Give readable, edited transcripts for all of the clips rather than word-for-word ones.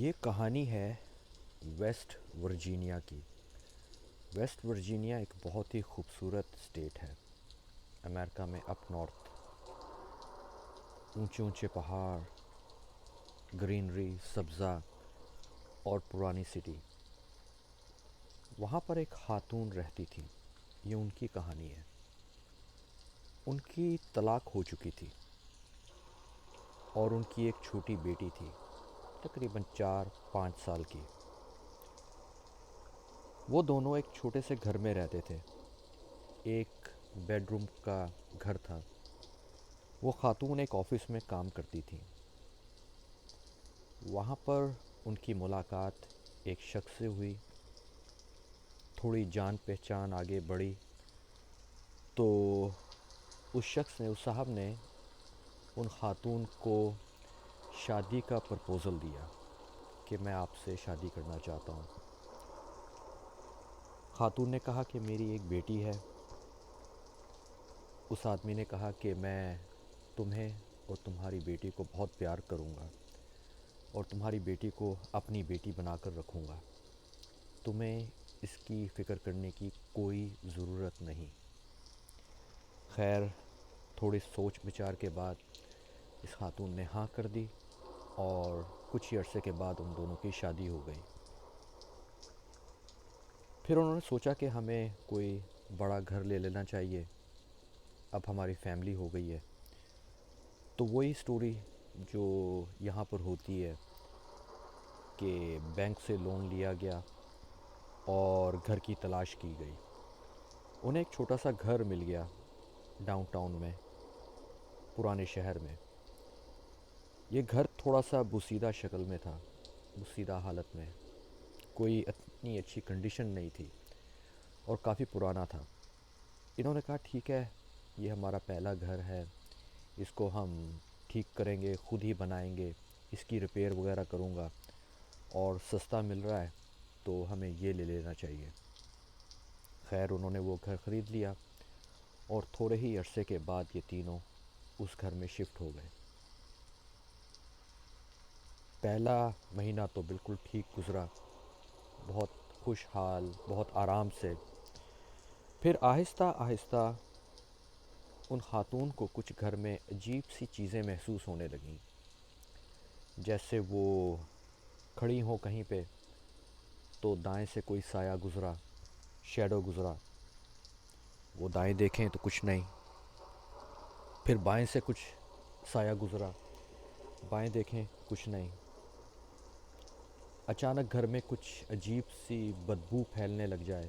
یہ کہانی ہے ویسٹ ورجینیا کی۔ ویسٹ ورجینیا ایک بہت ہی خوبصورت اسٹیٹ ہے امریکہ میں، اپ نارتھ۔ اونچے اونچے پہاڑ، گرینری، سبزہ اور پرانی سٹی۔ وہاں پر ایک خاتون رہتی تھی، یہ ان کی کہانی ہے۔ ان کی طلاق ہو چکی تھی اور ان کی ایک چھوٹی بیٹی تھی، تقریباً 4-5 سال کی۔ وہ دونوں ایک چھوٹے سے گھر میں رہتے تھے، ایک بیڈ روم کا گھر تھا۔ وہ خاتون ایک آفس میں کام کرتی تھی۔ وہاں پر ان کی ملاقات ایک شخص سے ہوئی۔ تھوڑی جان پہچان آگے بڑھی تو اس شخص نے، اس صاحب نے ان خاتون کو شادی کا پرپوزل دیا کہ میں آپ سے شادی کرنا چاہتا ہوں۔ خاتون نے کہا کہ میری ایک بیٹی ہے۔ اس آدمی نے کہا کہ میں تمہیں اور تمہاری بیٹی کو بہت پیار کروں گا اور تمہاری بیٹی کو اپنی بیٹی بنا کر رکھوں گا، تمہیں اس کی فکر کرنے کی کوئی ضرورت نہیں۔ خیر، تھوڑی سوچ بچار کے بعد اس خاتون نے ہاں کر دی اور کچھ ہی عرصے کے بعد ان دونوں کی شادی ہو گئی۔ پھر انہوں نے سوچا کہ ہمیں کوئی بڑا گھر لے لینا چاہیے، اب ہماری فیملی ہو گئی ہے۔ تو وہی سٹوری جو یہاں پر ہوتی ہے کہ بینک سے لون لیا گیا اور گھر کی تلاش کی گئی۔ انہیں ایک چھوٹا سا گھر مل گیا ڈاؤن ٹاؤن میں، پرانے شہر میں۔ یہ گھر تھوڑا سا بوسیدہ شکل میں تھا، بوسیدہ حالت میں، کوئی اتنی اچھی کنڈیشن نہیں تھی اور کافی پرانا تھا۔ انہوں نے کہا ٹھیک ہے، یہ ہمارا پہلا گھر ہے، اس کو ہم ٹھیک کریں گے، خود ہی بنائیں گے، اس کی ریپیئر وغیرہ کروں گا، اور سستا مل رہا ہے تو ہمیں یہ لے لینا چاہیے۔ خیر، انہوں نے وہ گھر خرید لیا اور تھوڑے ہی عرصے کے بعد یہ تینوں اس گھر میں شفٹ ہو گئے۔ پہلا مہینہ تو بالکل ٹھیک گزرا، بہت خوشحال، بہت آرام سے۔ پھر آہستہ آہستہ ان خاتون کو کچھ گھر میں عجیب سی چیزیں محسوس ہونے لگیں، جیسے وہ کھڑی ہوں کہیں پہ تو دائیں سے کوئی سایہ گزرا، شیڈو گزرا، وہ دائیں دیکھیں تو کچھ نہیں، پھر بائیں سے کچھ سایہ گزرا، بائیں دیکھیں کچھ نہیں۔ اچانک گھر میں کچھ عجیب سی بدبو پھیلنے لگ جائے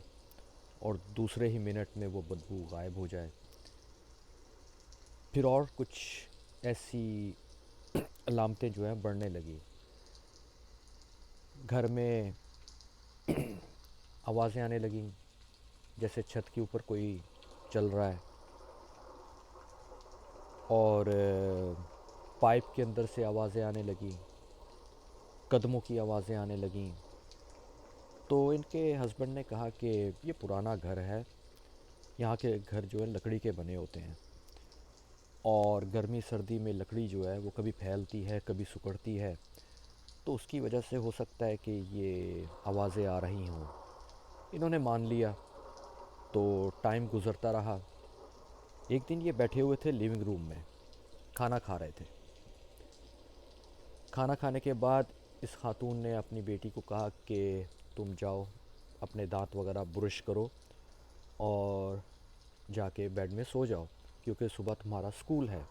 اور دوسرے ہی منٹ میں وہ بدبو غائب ہو جائے۔ پھر اور کچھ ایسی علامتیں جو ہیں بڑھنے لگی۔ گھر میں آوازیں آنے لگیں، جیسے چھت کے اوپر کوئی چل رہا ہے، اور پائپ کے اندر سے آوازیں آنے لگیں، قدموں کی آوازیں آنے لگیں۔ تو ان کے ہسبنڈ نے کہا کہ یہ پرانا گھر ہے، یہاں کے گھر جو ہے لکڑی کے بنے ہوتے ہیں، اور گرمی سردی میں لکڑی جو ہے وہ کبھی پھیلتی ہے، کبھی سکڑتی ہے، تو اس کی وجہ سے ہو سکتا ہے کہ یہ آوازیں آ رہی ہوں۔ انہوں نے مان لیا، تو ٹائم گزرتا رہا۔ ایک دن یہ بیٹھے ہوئے تھے لیونگ روم میں، کھانا کھا رہے تھے۔ کھانا کھانے کے بعد اس خاتون نے اپنی بیٹی کو کہا کہ تم جاؤ اپنے دانت وغیرہ برش کرو اور جا کے بیڈ میں سو جاؤ، کیونکہ صبح تمہارا اسکول ہے۔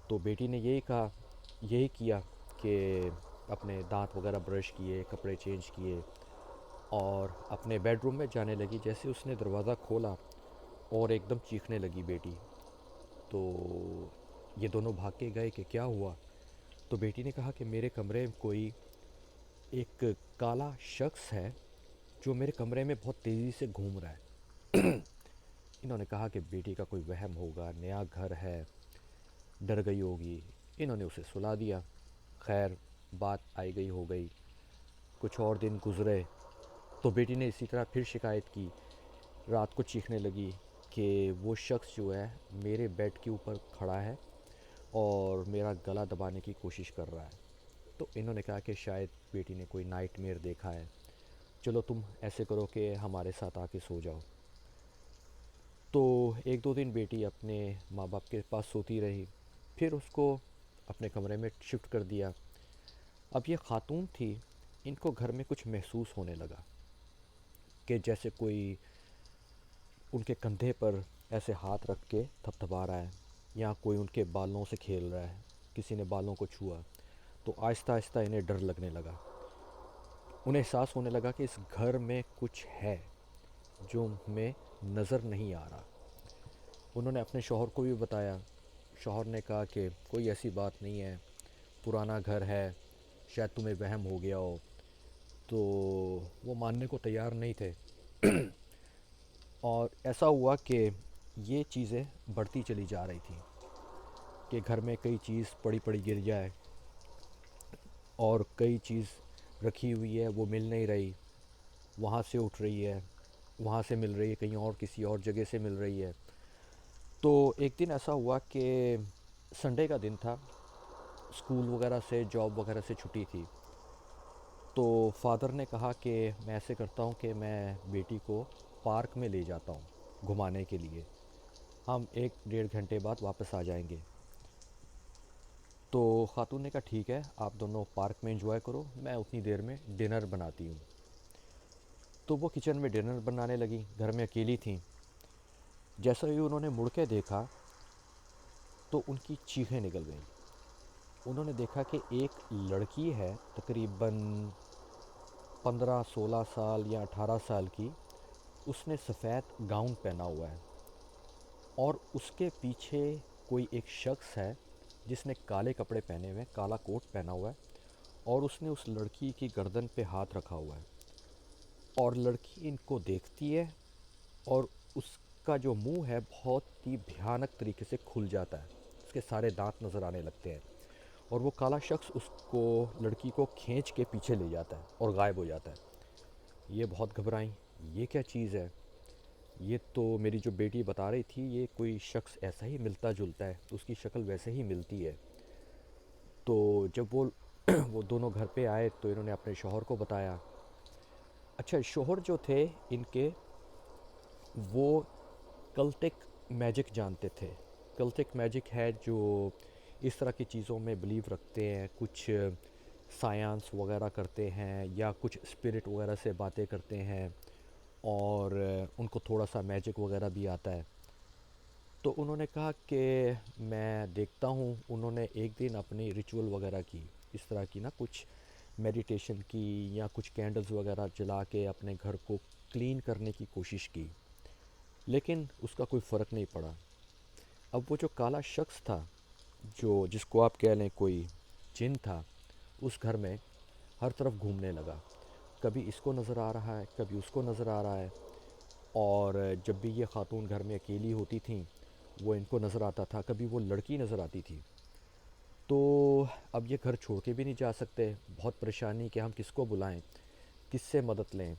تو بیٹی نے یہی کیا کہ اپنے دانت وغیرہ برش کیے، کپڑے چینج کیے اور اپنے بیڈ روم میں جانے لگی۔ جیسے اس نے دروازہ کھولا اور ایک دم چیخنے لگی بیٹی، تو یہ دونوں بھاگ کے گئے کہ کیا ہوا۔ تو بیٹی نے کہا کہ میرے کمرے میں کوئی ایک کالا شخص ہے جو میرے کمرے میں بہت تیزی سے گھوم رہا ہے۔ انہوں نے کہا کہ بیٹی کا کوئی وہم ہوگا، نیا گھر ہے، ڈر گئی ہوگی۔ انہوں نے اسے سلا دیا۔ خیر، بات آئی گئی ہو گئی۔ کچھ اور دن گزرے تو بیٹی نے اسی طرح پھر شکایت کی، رات کو چیخنے لگی کہ وہ شخص جو ہے میرے بیڈ کے اوپر کھڑا ہے اور میرا گلا دبانے کی کوشش کر رہا ہے۔ تو انہوں نے کہا کہ شاید بیٹی نے کوئی نائٹ میئر دیکھا ہے، چلو تم ایسے کرو کہ ہمارے ساتھ آ کے سو جاؤ۔ تو ایک دو دن بیٹی اپنے ماں باپ کے پاس سوتی رہی، پھر اس کو اپنے کمرے میں شفٹ کر دیا۔ اب یہ خاتون تھی، ان کو گھر میں کچھ محسوس ہونے لگا کہ جیسے کوئی ان کے کندھے پر ایسے ہاتھ رکھ کے تھپ تھپا رہا ہے، یا کوئی ان کے بالوں سے کھیل رہا ہے، کسی نے بالوں کو چھوا۔ تو آہستہ آہستہ انہیں ڈر لگنے لگا، انہیں احساس ہونے لگا کہ اس گھر میں کچھ ہے جو ہمیں نظر نہیں آ رہا۔ انہوں نے اپنے شوہر کو بھی بتایا، شوہر نے کہا کہ کوئی ایسی بات نہیں ہے، پرانا گھر ہے، شاید تمہیں وہم ہو گیا ہو۔ تو وہ ماننے کو تیار نہیں تھے، اور ایسا ہوا کہ یہ چیزیں بڑھتی چلی جا رہی تھیں کہ گھر میں کئی چیز پڑی پڑی گر جائے، اور کئی چیز رکھی ہوئی ہے وہ مل نہیں رہی، وہاں سے اٹھ رہی ہے، وہاں سے مل رہی ہے، کہیں اور کسی اور جگہ سے مل رہی ہے۔ تو ایک دن ایسا ہوا کہ سنڈے کا دن تھا، اسکول وغیرہ سے، جاب وغیرہ سے چھٹی تھی۔ تو فادر نے کہا کہ میں ایسے کرتا ہوں کہ میں بیٹی کو پارک میں لے جاتا ہوں گھمانے کے لیے، ہم 1 ڈیڑھ گھنٹے بعد واپس آ جائیں گے۔ تو خاتون نے کہا ٹھیک ہے، آپ دونوں پارک میں انجوائے کرو، میں اتنی دیر میں ڈنر بناتی ہوں۔ تو وہ کچن میں ڈنر بنانے لگی، گھر میں اکیلی تھیں۔ جیسا ہی انہوں نے مڑ کے دیکھا تو ان کی چیخیں نکل گئیں۔ انہوں نے دیکھا کہ ایک لڑکی ہے تقریباً 15 16 سال یا 18 سال کی، اس نے سفید گاؤن پہنا ہوا ہے، اور اس کے پیچھے کوئی ایک شخص ہے جس نے کالے کپڑے پہنے ہوئے ہیں، کالا کوٹ پہنا ہوا ہے، اور اس نے اس لڑکی کی گردن پہ ہاتھ رکھا ہوا ہے، اور لڑکی ان کو دیکھتی ہے، اور اس کا جو منہ ہے بہت ہی بھیانک طریقے سے کھل جاتا ہے، اس کے سارے دانت نظر آنے لگتے ہیں، اور وہ کالا شخص اس کو، لڑکی کو کھینچ کے پیچھے لے جاتا ہے اور غائب ہو جاتا ہے۔ یہ بہت گھبرائیں، یہ کیا چیز ہے؟ یہ تو میری جو بیٹی بتا رہی تھی یہ کوئی شخص ایسا ہی ملتا جلتا ہے، تو اس کی شکل ویسے ہی ملتی ہے۔ تو جب وہ وہ دونوں گھر پہ آئے تو انہوں نے اپنے شوہر کو بتایا۔ اچھا، شوہر جو تھے ان کے، وہ کلٹک میجک جانتے تھے۔ کلٹک میجک ہے جو اس طرح کی چیزوں میں بلیو رکھتے ہیں، کچھ سائنس وغیرہ کرتے ہیں، یا کچھ اسپرٹ وغیرہ سے باتیں کرتے ہیں، اور ان کو تھوڑا سا میجک وغیرہ بھی آتا ہے۔ تو انہوں نے کہا کہ میں دیکھتا ہوں، انہوں نے ایک دن اپنی ریچول وغیرہ کی، اس طرح کی نا کچھ میڈیٹیشن کی، یا کچھ کینڈلز وغیرہ جلا کے اپنے گھر کو کلین کرنے کی کوشش کی، لیکن اس کا کوئی فرق نہیں پڑا۔ اب وہ جو کالا شخص تھا، جو جس کو آپ کہہ لیں کوئی جن تھا، اس گھر میں ہر طرف گھومنے لگا، کبھی اس کو نظر آ رہا ہے، کبھی اس کو نظر آ رہا ہے، اور جب بھی یہ خاتون گھر میں اکیلی ہوتی تھیں وہ ان کو نظر آتا تھا، کبھی وہ لڑکی نظر آتی تھی۔ تو اب یہ گھر چھوڑ کے بھی نہیں جا سکتے، بہت پریشانی کہ ہم کس کو بلائیں، کس سے مدد لیں۔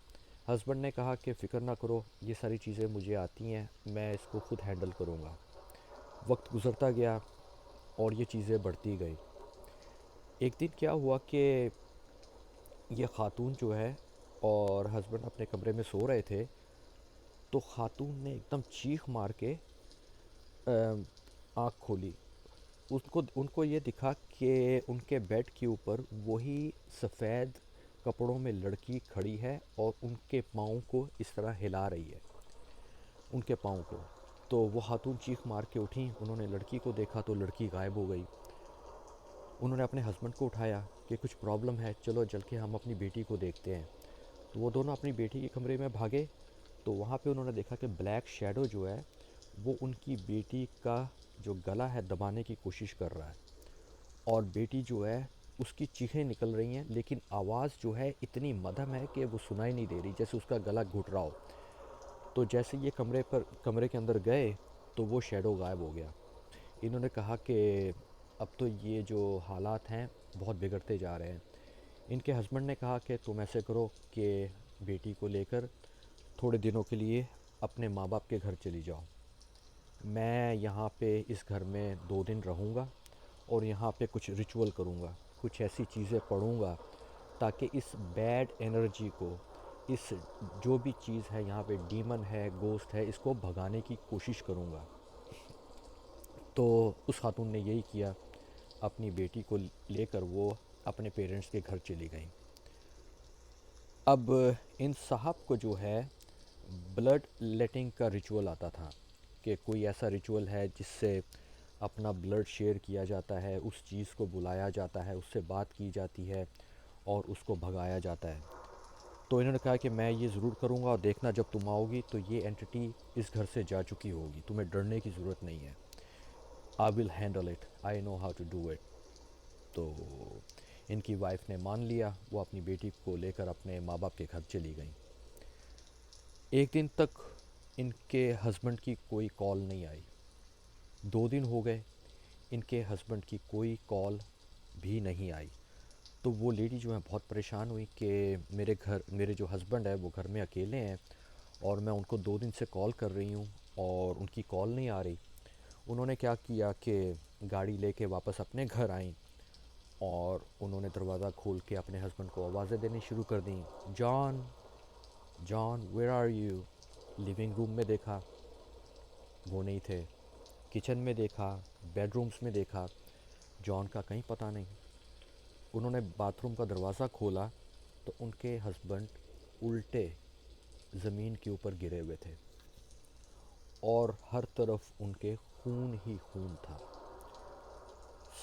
ہسبینڈ نے کہا کہ فکر نہ کرو، یہ ساری چیزیں مجھے آتی ہیں، میں اس کو خود ہینڈل کروں گا۔ وقت گزرتا گیا اور یہ چیزیں بڑھتی گئی۔ ایک دن کیا ہوا کہ یہ خاتون جو ہے اور ہسبینڈ اپنے کمرے میں سو رہے تھے، تو خاتون نے ایک دم چیخ مار کے آنکھ کھولی۔ ان کو یہ دکھا کہ ان کے بیڈ کے اوپر وہی سفید کپڑوں میں لڑکی کھڑی ہے، اور ان کے پاؤں کو اس طرح ہلا رہی ہے، ان کے پاؤں کو۔ تو وہ خاتون چیخ مار کے اٹھیں، انہوں نے لڑکی کو دیکھا تو لڑکی غائب ہو گئی۔ انہوں نے اپنے ہسبینڈ کو اٹھایا کہ کچھ پرابلم ہے، چلو چل کے ہم اپنی بیٹی کو دیکھتے ہیں۔ تو وہ دونوں اپنی بیٹی کے کمرے میں بھاگے، تو وہاں پہ انہوں نے دیکھا کہ بلیک شیڈو جو ہے وہ ان کی بیٹی کا جو گلا ہے دبانے کی کوشش کر رہا ہے، اور بیٹی جو ہے اس کی چیخیں نکل رہی ہیں، لیکن آواز جو ہے اتنی مدھم ہے کہ وہ سنائی نہیں دے رہی، جیسے اس کا گلا گھٹ رہا ہو۔ تو جیسے یہ کمرے کے اندر گئے تو وہ شیڈو غائب ہو گیا۔ انہوں نے کہا کہ اب تو یہ جو حالات ہیں بہت بگڑتے جا رہے ہیں۔ ان کے ہسبینڈ نے کہا کہ تم ایسے کرو کہ بیٹی کو لے کر تھوڑے دنوں کے لیے اپنے ماں باپ کے گھر چلی جاؤ، میں یہاں پہ اس گھر میں 2 دن رہوں گا، اور یہاں پہ کچھ ریچول کروں گا، کچھ ایسی چیزیں پڑھوں گا تاکہ اس بیڈ انرجی کو، اس جو بھی چیز ہے یہاں پہ ڈیمن ہے، گوسٹ ہے، اس کو بھگانے کی کوشش کروں گا۔ تو اس خاتون نے یہی کیا، اپنی بیٹی کو لے کر وہ اپنے پیرنٹس کے گھر چلی گئیں۔ اب ان صاحب کو جو ہے بلڈ لیٹنگ کا ریچول آتا تھا، کہ کوئی ایسا ریچول ہے جس سے اپنا بلڈ شیئر کیا جاتا ہے، اس چیز کو بلایا جاتا ہے، اس سے بات کی جاتی ہے اور اس کو بھگایا جاتا ہے۔ تو انہوں نے کہا کہ میں یہ ضرور کروں گا، اور دیکھنا جب تم آؤ گی تو یہ اینٹی اس گھر سے جا چکی ہوگی، تمہیں ڈرنے کی ضرورت نہیں ہے۔ I will handle it, I know how to do it. تو ان کی وائف نے مان لیا، وہ اپنی بیٹی کو لے کر اپنے ماں باپ کے گھر چلی گئیں۔ ایک دن تک ان کے ہسبینڈ کی کوئی کال نہیں آئی، 2 دن ہو گئے، ان کے ہسبینڈ کی کوئی کال بھی نہیں آئی۔ تو وہ لیڈی جو ہے بہت پریشان ہوئی کہ میرے جو ہسبینڈ ہے وہ گھر میں اکیلے ہیں، اور میں ان کو 2 دن سے کال کر رہی ہوں اور ان کی کال نہیں آ رہی۔ انہوں نے کیا کیا کہ گاڑی لے کے واپس اپنے گھر آئیں، اور انہوں نے دروازہ کھول کے اپنے ہسبینڈ کو آوازیں دینی شروع کر دیں، جان، جان where are you? Living room میں دیکھا، وہ نہیں تھے۔ کچن میں دیکھا، بیڈ رومز میں دیکھا، جان کا کہیں پتہ نہیں۔ انہوں نے باتھ روم کا دروازہ کھولا تو ان کے ہسبینڈ الٹے زمین کے اوپر گرے ہوئے تھے، اور ہر طرف ان کے خون ہی خون تھا،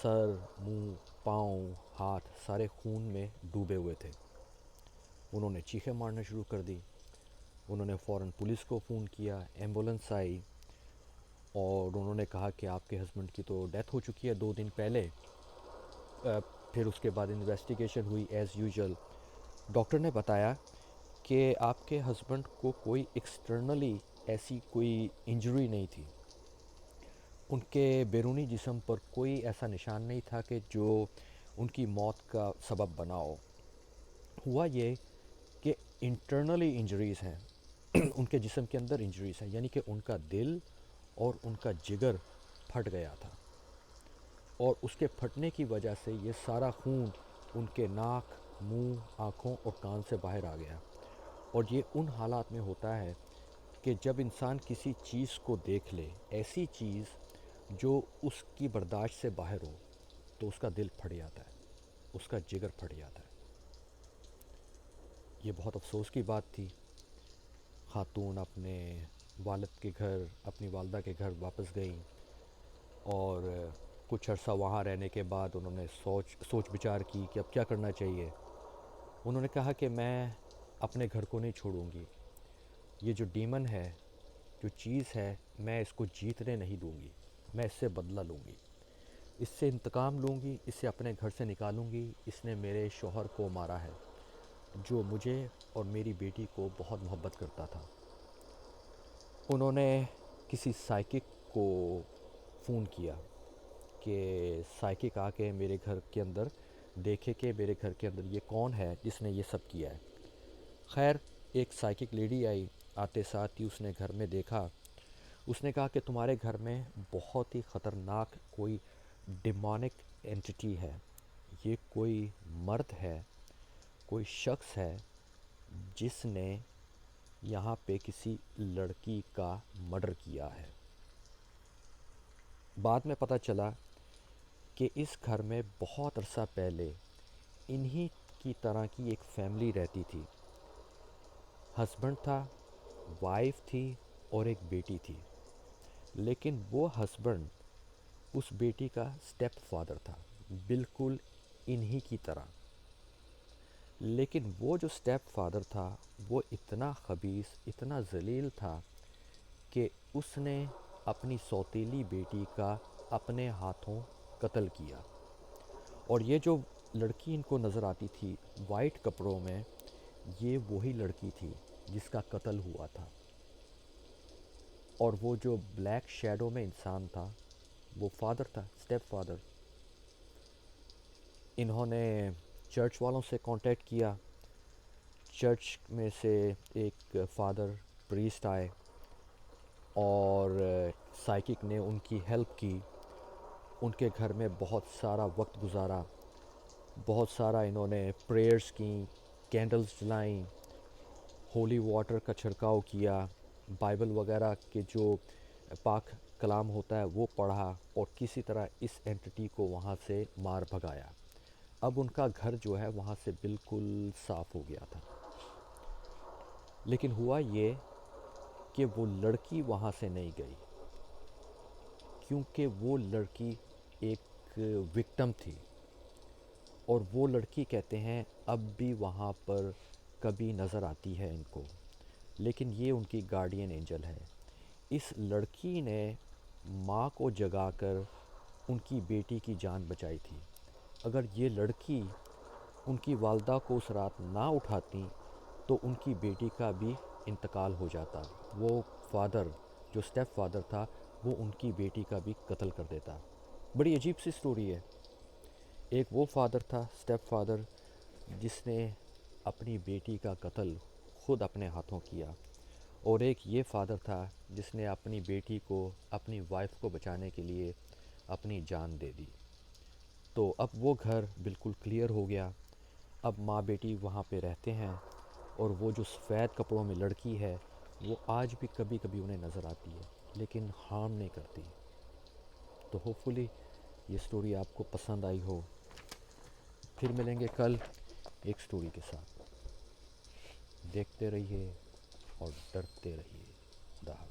سر، منہ، پاؤں، ہاتھ سارے خون میں ڈوبے ہوئے تھے۔ انہوں نے چیخیں مارنا شروع کر دی۔ انہوں نے فوراً پولیس کو فون کیا، ایمبولنس آئی، اور انہوں نے کہا کہ آپ کے ہسبینڈ کی تو ڈیتھ ہو چکی ہے 2 دن پہلے۔ پھر اس کے بعد انویسٹیگیشن ہوئی ایز یوزول۔ ڈاکٹر نے بتایا کہ آپ کے ہسبینڈ کو کوئی ایکسٹرنلی ایسی کوئی انجری نہیں تھی، ان کے بیرونی جسم پر کوئی ایسا نشان نہیں تھا کہ جو ان کی موت کا سبب بنا ہو۔ ہوا یہ کہ انٹرنلی انجریز ہیں، ان کے جسم کے اندر انجریز ہیں، یعنی کہ ان کا دل اور ان کا جگر پھٹ گیا تھا، اور اس کے پھٹنے کی وجہ سے یہ سارا خون ان کے ناک، منہ، آنکھوں اور کان سے باہر آ گیا۔ اور یہ ان حالات میں ہوتا ہے کہ جب انسان کسی چیز کو دیکھ لے، ایسی چیز جو اس کی برداشت سے باہر ہو، تو اس کا دل پھٹ جاتا ہے، اس کا جگر پھٹ جاتا ہے۔ یہ بہت افسوس کی بات تھی۔ خاتون اپنے والد کے گھر، اپنی والدہ کے گھر واپس گئیں، اور کچھ عرصہ وہاں رہنے کے بعد انہوں نے سوچ بچار کی کہ اب کیا کرنا چاہیے۔ انہوں نے کہا کہ میں اپنے گھر کو نہیں چھوڑوں گی، یہ جو ڈیمن ہے، جو چیز ہے، میں اس کو جیتنے نہیں دوں گی، میں اس سے بدلہ لوں گی، اس سے انتقام لوں گی، اسے اپنے گھر سے نکالوں گی۔ اس نے میرے شوہر کو مارا ہے، جو مجھے اور میری بیٹی کو بہت محبت کرتا تھا۔ انہوں نے کسی سائیکک کو فون کیا کہ سائیکک آ کے میرے گھر کے اندر دیکھے کہ میرے گھر کے اندر یہ کون ہے جس نے یہ سب کیا ہے۔ خیر، ایک سائیکک لیڈی آئی، آتے ساتھ ہی اس نے گھر میں دیکھا۔ اس نے کہا کہ تمہارے گھر میں بہت ہی خطرناک کوئی ڈیمونک اینٹی ہے، یہ کوئی مرد ہے، کوئی شخص ہے جس نے یہاں پہ کسی لڑکی کا مرڈر کیا ہے۔ بعد میں پتہ چلا کہ اس گھر میں بہت عرصہ پہلے انہی کی طرح کی ایک فیملی رہتی تھی، ہسبینڈ تھا، وائف تھی، اور ایک بیٹی تھی۔ لیکن وہ ہسبینڈ اس بیٹی کا سٹیپ فادر تھا، بالکل انہی کی طرح۔ لیکن وہ جو سٹیپ فادر تھا وہ اتنا خبیث، اتنا ذلیل تھا کہ اس نے اپنی سوتیلی بیٹی کا اپنے ہاتھوں قتل کیا۔ اور یہ جو لڑکی ان کو نظر آتی تھی وائٹ کپڑوں میں، یہ وہی لڑکی تھی جس کا قتل ہوا تھا۔ اور وہ جو بلیک شیڈو میں انسان تھا وہ فادر تھا، سٹیپ فادر۔ انہوں نے چرچ والوں سے کانٹیکٹ کیا، چرچ میں سے ایک فادر پریسٹ آئے، اور سائیکک نے ان کی ہیلپ کی، ان کے گھر میں بہت سارا وقت گزارا، بہت سارا انہوں نے پریئرز کیں، کینڈلز جلائیں، ہولی واٹر کا چھڑکاؤ کیا، بائبل وغیرہ کے جو پاک کلام ہوتا ہے وہ پڑھا، اور کسی طرح اس اینٹی کو وہاں سے مار بھگایا۔ اب ان کا گھر جو ہے وہاں سے بالکل صاف ہو گیا تھا۔ لیکن ہوا یہ کہ وہ لڑکی وہاں سے نہیں گئی، کیونکہ وہ لڑکی ایک وکٹم تھی، اور وہ لڑکی کہتے ہیں اب بھی وہاں پر کبھی نظر آتی ہے ان کو، لیکن یہ ان کی گارڈین اینجل ہے۔ اس لڑکی نے ماں کو جگا کر ان کی بیٹی کی جان بچائی تھی۔ اگر یہ لڑکی ان کی والدہ کو اس رات نہ اٹھاتی تو ان کی بیٹی کا بھی انتقال ہو جاتا۔ وہ فادر جو سٹیپ فادر تھا وہ ان کی بیٹی کا بھی قتل کر دیتا۔ بڑی عجیب سی سٹوری ہے۔ ایک وہ فادر تھا سٹیپ فادر جس نے اپنی بیٹی کا قتل خود اپنے ہاتھوں کیا، اور ایک یہ فادر تھا جس نے اپنی بیٹی کو، اپنی وائف کو بچانے کے لیے اپنی جان دے دی۔ تو اب وہ گھر بالکل کلیئر ہو گیا۔ اب ماں بیٹی وہاں پہ رہتے ہیں، اور وہ جو سفید کپڑوں میں لڑکی ہے وہ آج بھی کبھی کبھی انہیں نظر آتی ہے، لیکن ہارم نہیں کرتی۔ تو ہوپفلی یہ سٹوری آپ کو پسند آئی ہو۔ پھر ملیں گے کل ایک سٹوری کے ساتھ۔ دیکھتے رہیے اور ڈرتے رہیے۔ خدا حافظ۔